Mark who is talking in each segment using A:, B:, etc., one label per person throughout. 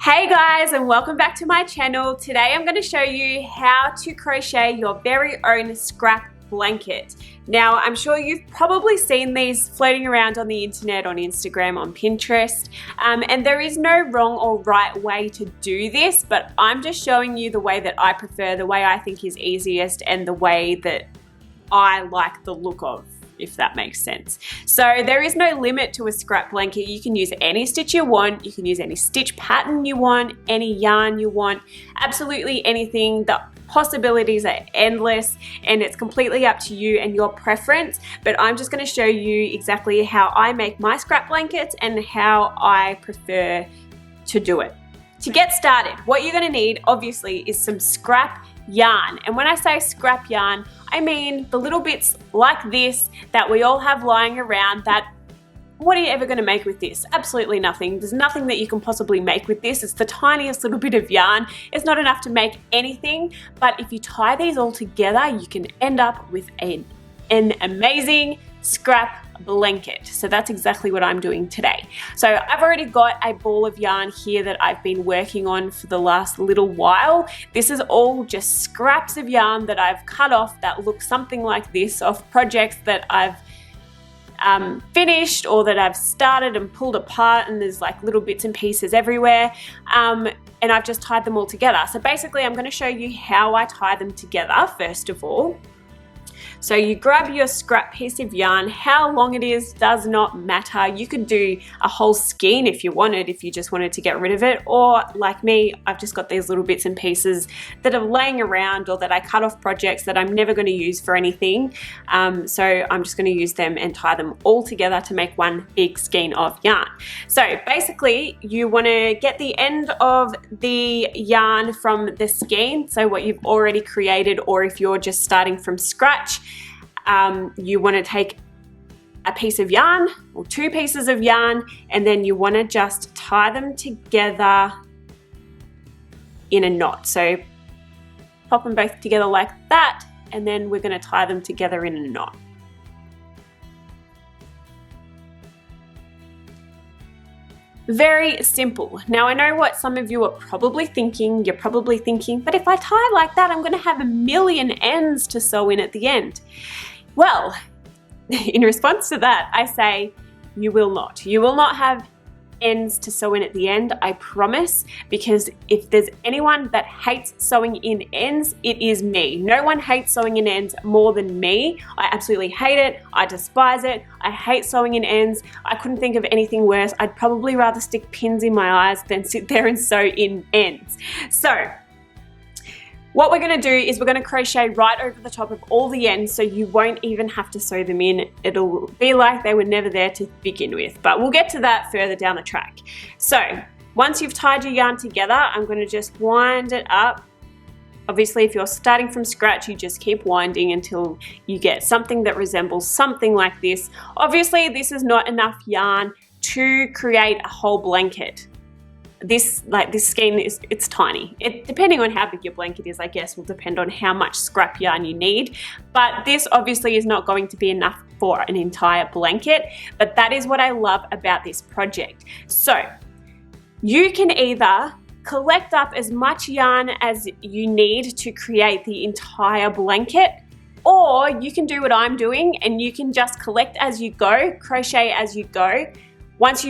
A: Hey guys, and welcome back to my channel. Today I'm going to show you how to crochet your very own scrap blanket. Now, I'm sure you've probably seen these floating around on the internet, on Instagram, on Pinterest, and there is no wrong or right way to do this, but I'm just showing you the way that I prefer, the way I think is easiest, and the way that I like the look of, if that makes sense. So there is no limit to a scrap blanket. You can use any stitch you want, you can use any stitch pattern you want, any yarn you want, absolutely anything. The possibilities are endless and it's completely up to you and your preference, but I'm just going to show you exactly how I make my scrap blankets and how I prefer to do it. To get started, what you're going to need obviously is some scrap yarn, and when I say scrap yarn, I mean the little bits like this that we all have lying around. That what are you ever going to make with this? Absolutely nothing. There's nothing that you can possibly make with this. It's the tiniest little bit of yarn. It's not enough to make anything, but if you tie these all together, you can end up with an amazing scrap blanket. So that's exactly what I'm doing today. So I've already got a ball of yarn here that I've been working on for the last little while. This is all just scraps of yarn that I've cut off that look something like this, off projects that I've finished or that I've started and pulled apart, and there's like little bits and pieces everywhere, and I've just tied them all together. So basically I'm going to show you how I tie them together first of all. So you grab your scrap piece of yarn. How long it is does not matter. You could do a whole skein if you wanted, if you just wanted to get rid of it, or like me, I've just got these little bits and pieces that are laying around or that I cut off projects that I'm never going to use for anything. So I'm just going to use them and tie them all together to make one big skein of yarn. So basically you want to get the end of the yarn from the skein, so what you've already created, or if you're just starting from scratch, you want to take a piece of yarn or two pieces of yarn, and then you want to just tie them together in a knot. So pop them both together like that, and then we're going to tie them together in a knot. Very simple. Now I know what some of you are probably thinking. You're probably thinking, but if I tie like that, I'm going to have a million ends to sew in at the end. Well, in response to that, I say you will not. You will not have ends to sew in at the end, I promise, because if there's anyone that hates sewing in ends, it is me. No one hates sewing in ends more than me. I absolutely hate it. I despise it. I hate sewing in ends. I couldn't think of anything worse. I'd probably rather stick pins in my eyes than sit there and sew in ends. So what we're going to do is we're going to crochet right over the top of all the ends, so you won't even have to sew them in. It'll be like they were never there to begin with, but we'll get to that further down the track. So once you've tied your yarn together, I'm going to just wind it up. Obviously, if you're starting from scratch, you just keep winding until you get something that resembles something like this. Obviously, this is not enough yarn to create a whole blanket. This skein it's tiny. Depending on how big your blanket is, I guess, will depend on how much scrap yarn you need. But this obviously is not going to be enough for an entire blanket, but that is what I love about this project. So you can either collect up as much yarn as you need to create the entire blanket, or you can do what I'm doing and you can just collect as you go, crochet as you go. Once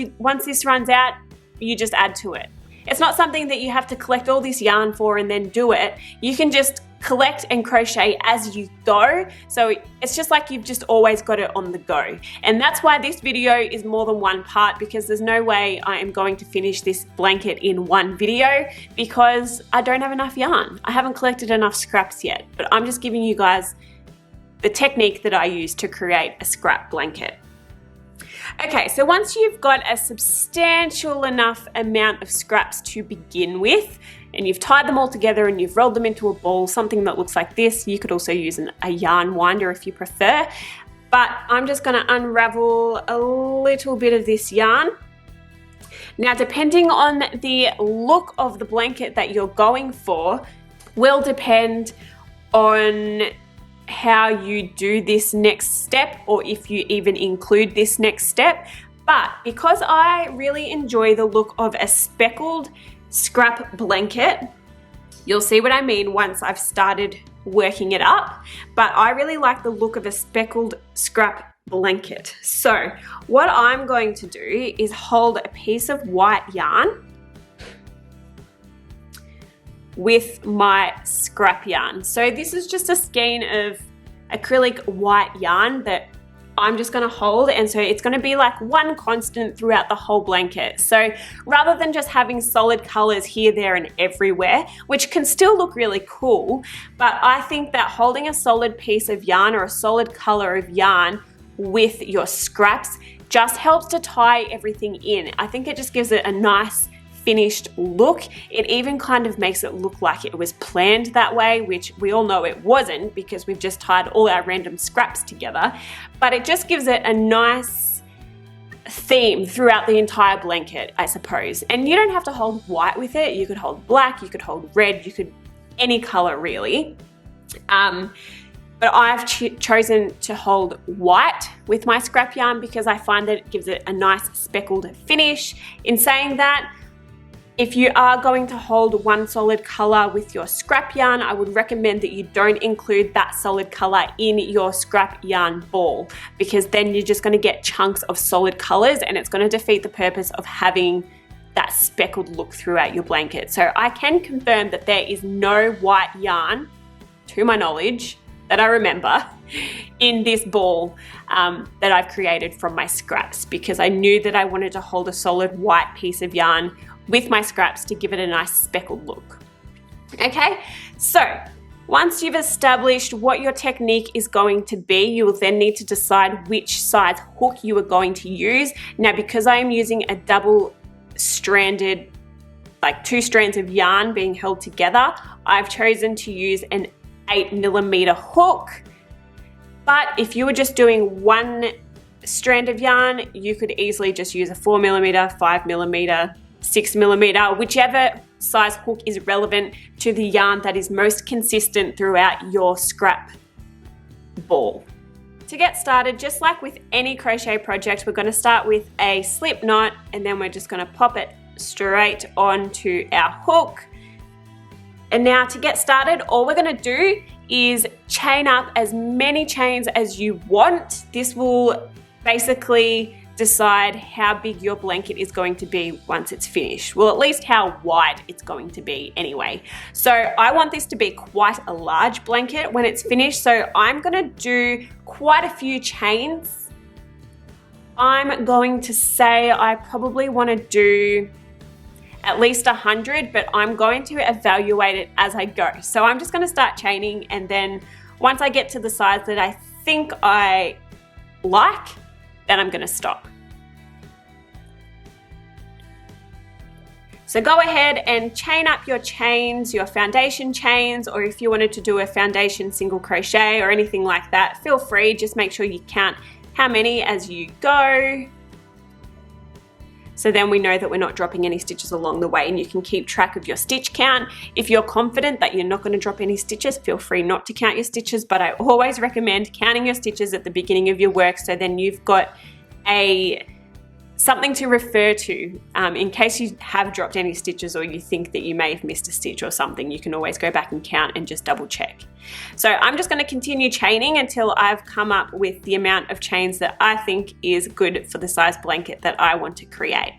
A: this runs out, you just add to it. It's not something that you have to collect all this yarn for and then do it. You can just collect and crochet as you go. So it's just like you've just always got it on the go. And that's why this video is more than one part, because there's no way I am going to finish this blanket in one video because I don't have enough yarn. I haven't collected enough scraps yet, but I'm just giving you guys the technique that I use to create a scrap blanket. Okay, so once you've got a substantial enough amount of scraps to begin with, and you've tied them all together and you've rolled them into a ball, something that looks like this, you could also use a yarn winder if you prefer, but I'm just going to unravel a little bit of this yarn. Now, depending on the look of the blanket that you're going for, will depend on how you do this next step, or if you even include this next step. But because I really enjoy the look of a speckled scrap blanket. You'll see what I mean once I've started working it up, but I really like the look of a speckled scrap blanket. So what I'm going to do is hold a piece of white yarn with my scrap yarn. So this is just a skein of acrylic white yarn that I'm just gonna hold, and so it's gonna be like one constant throughout the whole blanket. So rather than just having solid colors here, there, and everywhere, which can still look really cool, but I think that holding a solid piece of yarn or a solid color of yarn with your scraps just helps to tie everything in. I think it just gives it a nice finished look. It even kind of makes it look like it was planned that way, which we all know it wasn't because we've just tied all our random scraps together, but it just gives it a nice theme throughout the entire blanket, I suppose. And you don't have to hold white with it. You could hold black, you could hold red, you could any color really. But I've chosen to hold white with my scrap yarn because I find that it gives it a nice speckled finish. In saying that, if you are going to hold one solid color with your scrap yarn, I would recommend that you don't include that solid color in your scrap yarn ball, because then you're just going to get chunks of solid colors and it's going to defeat the purpose of having that speckled look throughout your blanket. So I can confirm that there is no white yarn, to my knowledge, that I remember, in this ball that I've created from my scraps, because I knew that I wanted to hold a solid white piece of yarn with my scraps to give it a nice speckled look. Okay, so once you've established what your technique is going to be, you will then need to decide which size hook you are going to use. Now, because I am using a double stranded, like 2 strands of yarn being held together, I've chosen to use an 8mm hook. But if you were just doing 1 strand of yarn, you could easily just use a 4mm, 5mm, 6mm, whichever size hook is relevant to the yarn that is most consistent throughout your scrap ball. To get started, just like with any crochet project, we're going to start with a slip knot and then we're just going to pop it straight onto our hook. And now to get started, all we're going to do is chain up as many chains as you want. This will basically decide how big your blanket is going to be once it's finished. Well, at least how wide it's going to be anyway. So I want this to be quite a large blanket when it's finished. So I'm going to do quite a few chains. I'm going to say I probably want to do at least 100, but I'm going to evaluate it as I go. So I'm just going to start chaining, and then once I get to the size that I think I like, then I'm going to stop. So go ahead and chain up your chains, your foundation chains, or if you wanted to do a foundation single crochet or anything like that, feel free. Just make sure you count how many as you go. So then we know that we're not dropping any stitches along the way, and you can keep track of your stitch count. If you're confident that you're not going to drop any stitches, feel free not to count your stitches, but I always recommend counting your stitches at the beginning of your work, so then you've got something to refer to in case you have dropped any stitches or you think that you may have missed a stitch or something. You can always go back and count and just double check. So I'm just going to continue chaining until I've come up with the amount of chains that I think is good for the size blanket that I want to create.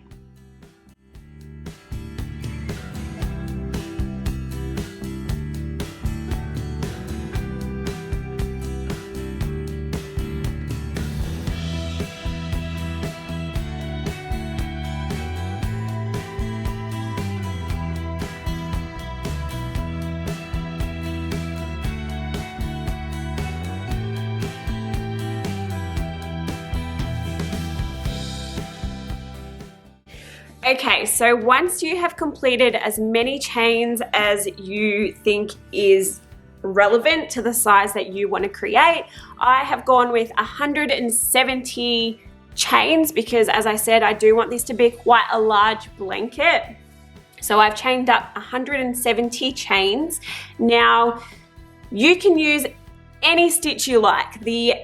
A: Okay, so once you have completed as many chains as you think is relevant to the size that you want to create, I have gone with 170 chains because, as I said, I do want this to be quite a large blanket. So I've chained up 170 chains. Now, you can use any stitch you like. The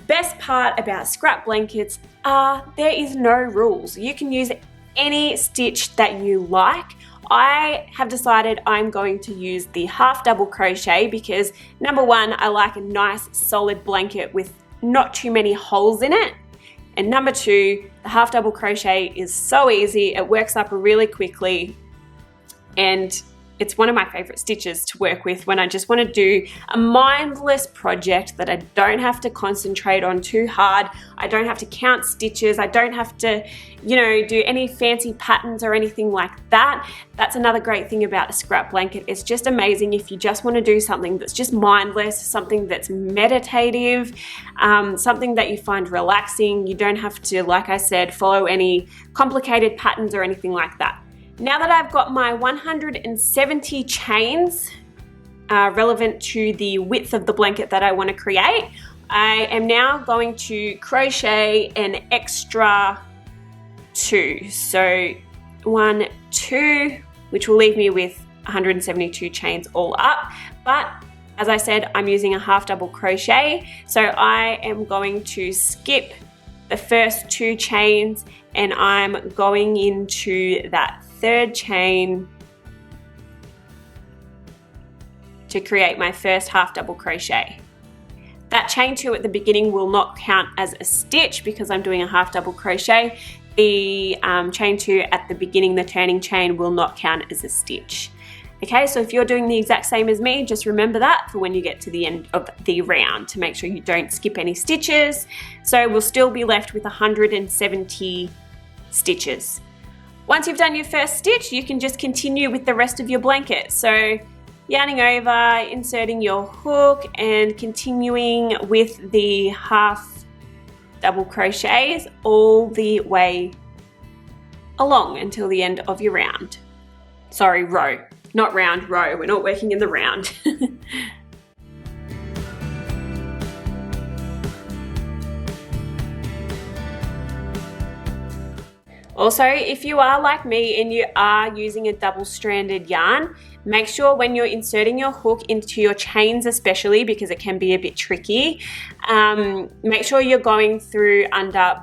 A: best part about scrap blankets are there is no rules. You can use any stitch that you like. I have decided I'm going to use the half double crochet because number one, I like a nice solid blanket with not too many holes in it. And number two, the half double crochet is so easy, it works up really quickly, and it's one of my favorite stitches to work with when I just want to do a mindless project that I don't have to concentrate on too hard. I don't have to count stitches. I don't have to, do any fancy patterns or anything like that. That's another great thing about a scrap blanket. It's just amazing if you just want to do something that's just mindless, something that's meditative, something that you find relaxing. You don't have to, like I said, follow any complicated patterns or anything like that. Now that I've got my 170 chains relevant to the width of the blanket that I want to create, I am now going to crochet an extra 2. So 1, 2, which will leave me with 172 chains all up. But as I said, I'm using a half double crochet. So I am going to skip the first 2 chains and I'm going into that third chain to create my first half double crochet. That chain 2 at the beginning will not count as a stitch because I'm doing a half double crochet. The chain 2 at the beginning, the turning chain, will not count as a stitch. Okay, so if you're doing the exact same as me, just remember that for when you get to the end of the round to make sure you don't skip any stitches. So we'll still be left with 170 stitches. Once you've done your first stitch, you can just continue with the rest of your blanket. So yarning over, inserting your hook and continuing with the half double crochets all the way along until the end of your round. Sorry, row, not round, row. We're not working in the round. Also, if you are like me and you are using a double-stranded yarn, make sure when you're inserting your hook into your chains especially, because it can be a bit tricky, make sure you're going through under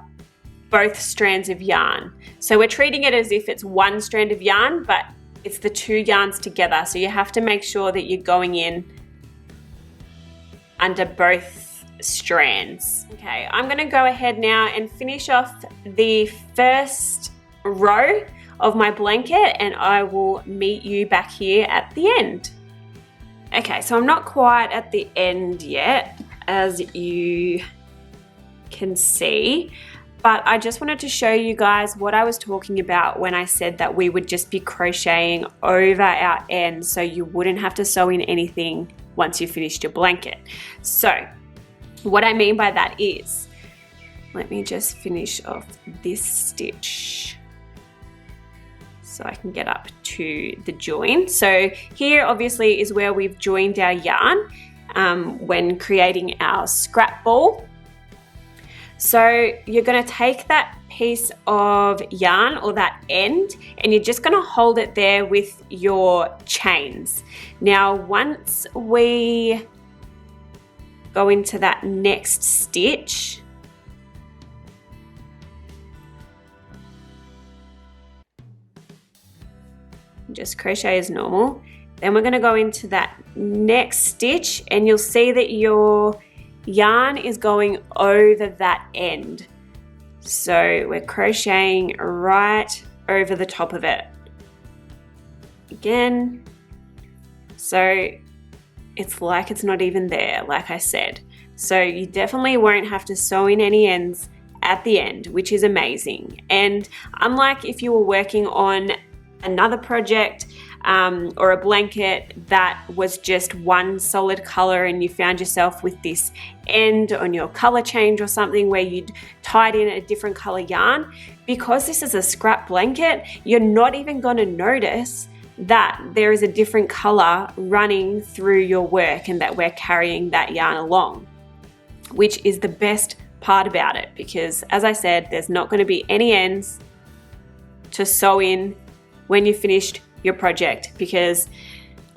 A: both strands of yarn. So we're treating it as if it's one strand of yarn, but it's the 2 yarns together. So you have to make sure that you're going in under both strands. Okay, I'm gonna go ahead now and finish off the first row of my blanket and I will meet you back here at the end. Okay, so I'm not quite at the end yet, as you can see, but I just wanted to show you guys what I was talking about when I said that we would just be crocheting over our ends so you wouldn't have to sew in anything once you finished your blanket. So what I mean by that is, let me just finish off this stitch so I can get up to the join. So here obviously is where we've joined our yarn when creating our scrap ball. So you're going to take that piece of yarn or that end and you're just going to hold it there with your chains. Now once we go into that next stitch, just crochet as normal. Then we're going to go into that next stitch and you'll see that your yarn is going over that end. So we're crocheting right over the top of it. Again, so it's like it's not even there, like I said. So you definitely won't have to sew in any ends at the end, which is amazing. And unlike if you were working on another project or a blanket that was just one solid color and you found yourself with this end on your color change or something where you'd tied in a different color yarn, because this is a scrap blanket, you're not even going to notice that there is a different color running through your work and that we're carrying that yarn along, which is the best part about it, because as I said, there's not going to be any ends to sew in when you finished your project, because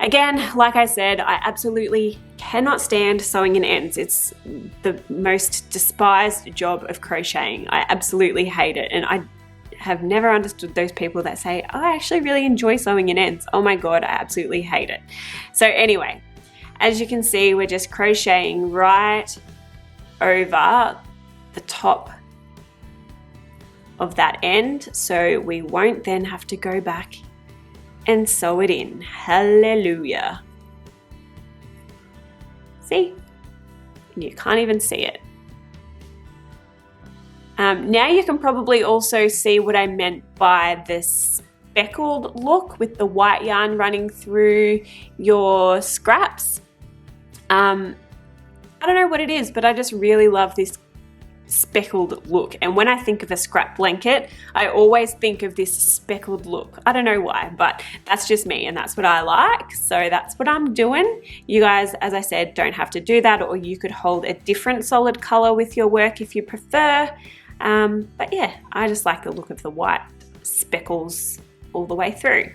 A: again, like I said, I absolutely cannot stand sewing in ends. It's the most despised job of crocheting. I absolutely hate it, and I have never understood those people that say, oh, I actually really enjoy sewing in ends. Oh my God, I absolutely hate it. So anyway, as you can see, we're just crocheting right over the top of that end, so we won't then have to go back and sew it in. Hallelujah. See? You can't even see it. Now you can probably also see what I meant by this speckled look with the white yarn running through your scraps. I don't know what it is, but I just really love this speckled look, and when I think of a scrap blanket, I always think of this speckled look. I don't know why, but that's just me and that's what I like, so that's what I'm doing. You guys, as I said, don't have to do that, or you could hold a different solid color with your work if you prefer, but yeah, I just like the look of the white speckles all the way through,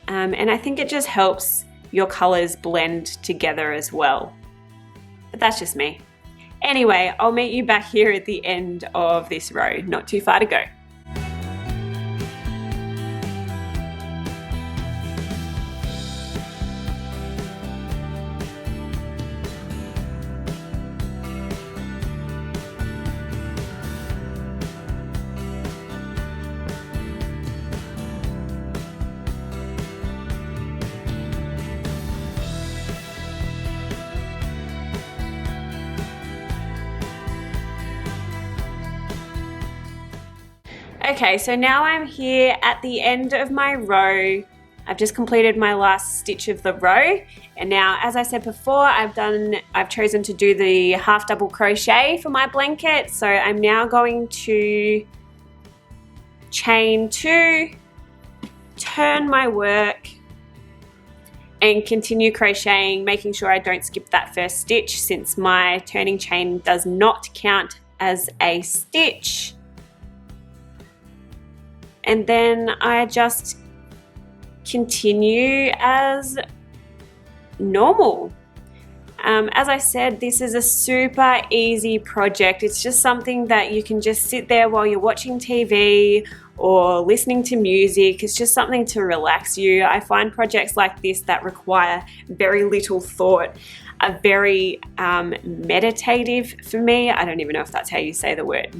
A: and I think it just helps your colors blend together as well, but that's just me. Anyway, I'll meet you back here at the end of this row, not too far to go. Okay, so now I'm here at the end of my row. I've just completed my last stitch of the row, and now, as I said before, I've chosen to do the half double crochet for my blanket. So I'm now going to chain 2, turn my work, and continue crocheting, making sure I don't skip that first stitch since my turning chain does not count as a stitch. And then I just continue as normal. As I said, this is a super easy project. It's just something that you can just sit there while you're watching TV or listening to music. It's just something to relax you. I find projects like this that require very little thought are very meditative for me. I don't even know if that's how you say the word.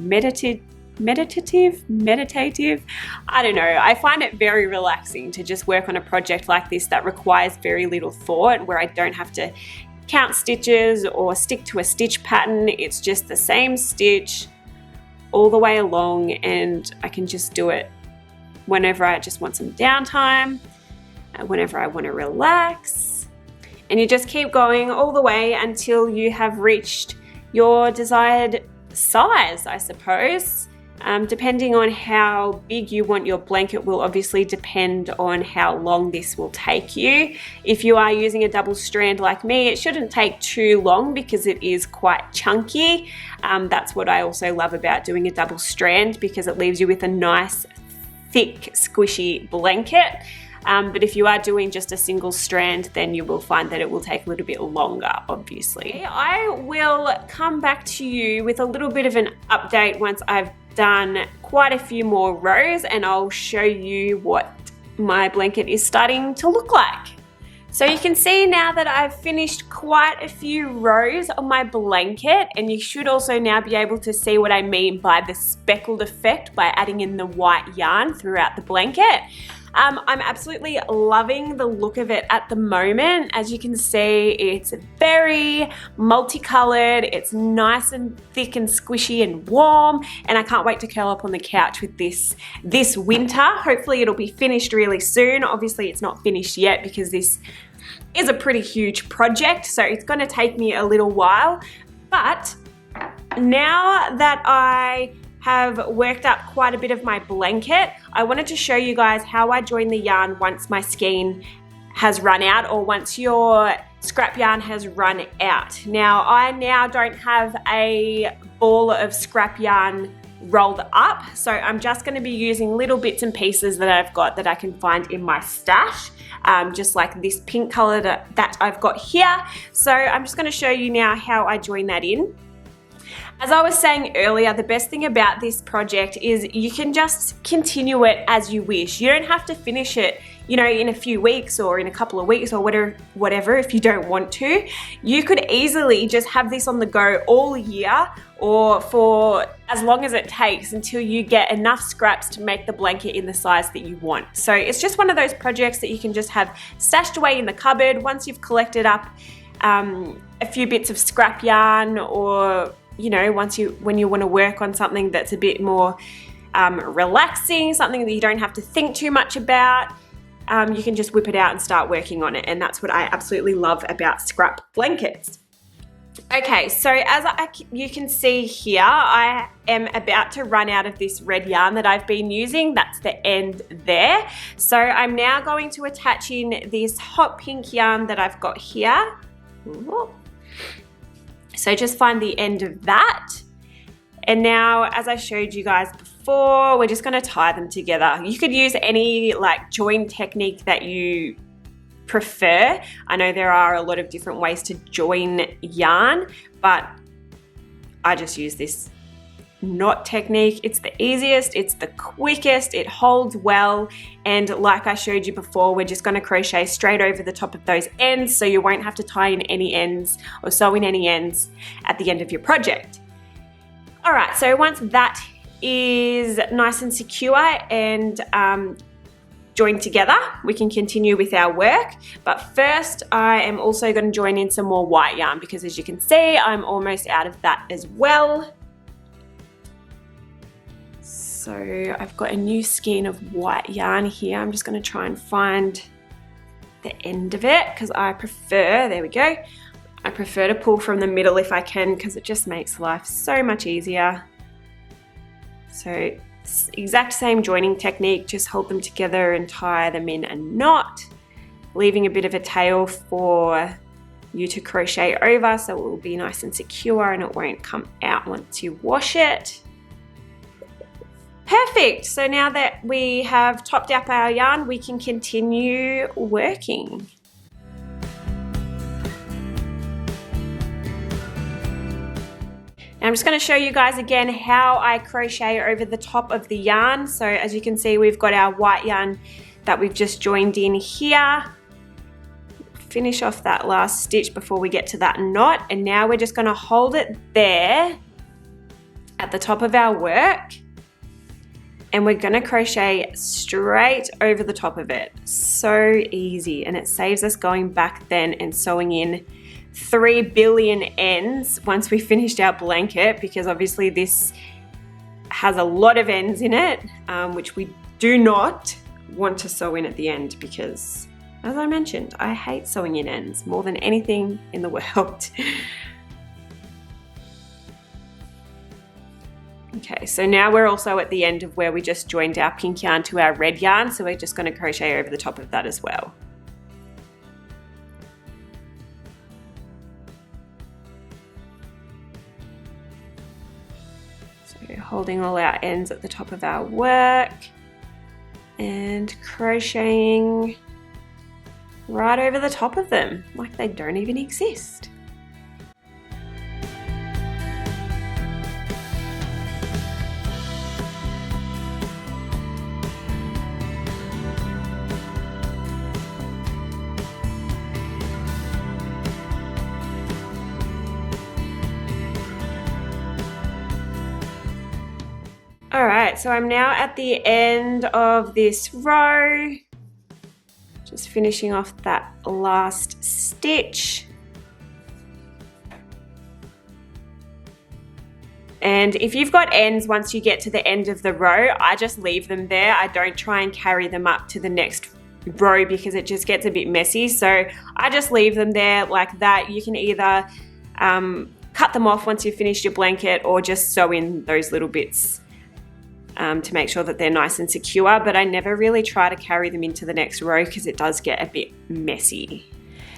A: Meditative. I don't know. I find it very relaxing to just work on a project like this that requires very little thought, where I don't have to count stitches or stick to a stitch pattern. It's just the same stitch all the way along, and I can just do it whenever I just want some downtime, whenever I want to relax. And you just keep going all the way until you have reached your desired size, I suppose. Depending on how big you want your blanket will obviously depend on how long this will take you. If you are using a double strand like me, it shouldn't take too long because it is quite chunky. That's what I also love about doing a double strand, because it leaves you with a nice, thick, squishy blanket. But if you are doing just a single strand, then you will find that it will take a little bit longer, obviously. I will come back to you with a little bit of an update once I've done quite a few more rows, and I'll show you what my blanket is starting to look like. So you can see now that I've finished quite a few rows on my blanket, and you should also now be able to see what I mean by the speckled effect by adding in the white yarn throughout the blanket. I'm absolutely loving the look of it at the moment. As you can see, it's very multicolored, it's nice and thick and squishy and warm, and I can't wait to curl up on the couch with this winter. Hopefully it'll be finished really soon. Obviously it's not finished yet because this is a pretty huge project, so it's going to take me a little while. But now that I have worked up quite a bit of my blanket, I wanted to show you guys how I join the yarn once my skein has run out, or once your scrap yarn has run out. Now, I now don't have a ball of scrap yarn rolled up, so I'm just going to be using little bits and pieces that I've got that I can find in my stash, just like this pink color that I've got here. So I'm just going to show you now how I join that in. As I was saying earlier, the best thing about this project is you can just continue it as you wish. You don't have to finish it, you know, in a few weeks or in a couple of weeks or whatever if you don't want to. You could easily just have this on the go all year or for as long as it takes until you get enough scraps to make the blanket in the size that you want. So it's just one of those projects that you can just have stashed away in the cupboard once you've collected up a few bits of scrap yarn, or you know, when you want to work on something that's a bit more relaxing, something that you don't have to think too much about, you can just whip it out and start working on it. And that's what I absolutely love about scrap blankets. Okay, so as you can see here, I am about to run out of this red yarn that I've been using. That's the end there. So I'm now going to attach in this hot pink yarn that I've got here. Ooh. So just find the end of that. And now, as I showed you guys before, we're just going to tie them together. You could use any like join technique that you prefer. I know there are a lot of different ways to join yarn, but I just use this knot technique. It's the easiest, it's the quickest, it holds well, and like I showed you before, we're just going to crochet straight over the top of those ends, so you won't have to tie in any ends or sew in any ends at the end of your project. All right, so once that is nice and secure and joined together, we can continue with our work. But first, I am also going to join in some more white yarn because, as you can see, I'm almost out of that as well. So I've got a new skein of white yarn here. I'm just going to try and find the end of it because I prefer, there we go, I prefer to pull from the middle if I can because it just makes life so much easier. So exact same joining technique, just hold them together and tie them in a knot, leaving a bit of a tail for you to crochet over so it will be nice and secure and it won't come out once you wash it. Perfect, so now that we have topped up our yarn, we can continue working. Now I'm just going to show you guys again how I crochet over the top of the yarn. So as you can see, we've got our white yarn that we've just joined in here. Finish off that last stitch before we get to that knot, and now we're just going to hold it there at the top of our work. And we're going to crochet straight over the top of it. So easy, and it saves us going back then and sewing in 3 billion ends once we finished our blanket, because obviously this has a lot of ends in it, which we do not want to sew in at the end because, as I mentioned, I hate sewing in ends more than anything in the world. Okay, so now we're also at the end of where we just joined our pink yarn to our red yarn, so we're just going to crochet over the top of that as well. So holding all our ends at the top of our work and crocheting right over the top of them like they don't even exist. Alright, so I'm now at the end of this row, just finishing off that last stitch. And if you've got ends once you get to the end of the row, I just leave them there. I don't try and carry them up to the next row because it just gets a bit messy. So I just leave them there like that. You can either cut them off once you've finished your blanket or just sew in those little bits to make sure that they're nice and secure, but I never really try to carry them into the next row because it does get a bit messy.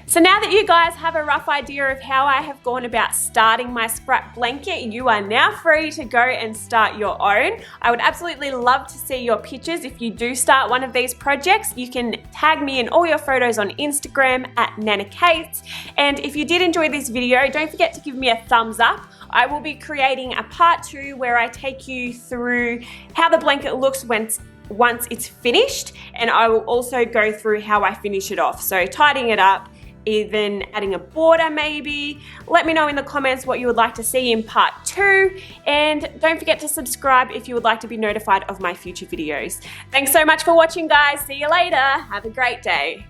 A: So now that you guys have a rough idea of how I have gone about starting my scrap blanket, you are now free to go and start your own. I would absolutely love to see your pictures. If you do start one of these projects, you can tag me in all your photos on Instagram at NanaKate. And if you did enjoy this video, don't forget to give me a thumbs up. I will be creating a part 2 where I take you through how the blanket looks once it's finished, and I will also go through how I finish it off. So tidying it up, even adding a border maybe. Let me know in the comments what you would like to see in part 2, and don't forget to subscribe if you would like to be notified of my future videos. Thanks so much for watching, guys. See you later. Have a great day.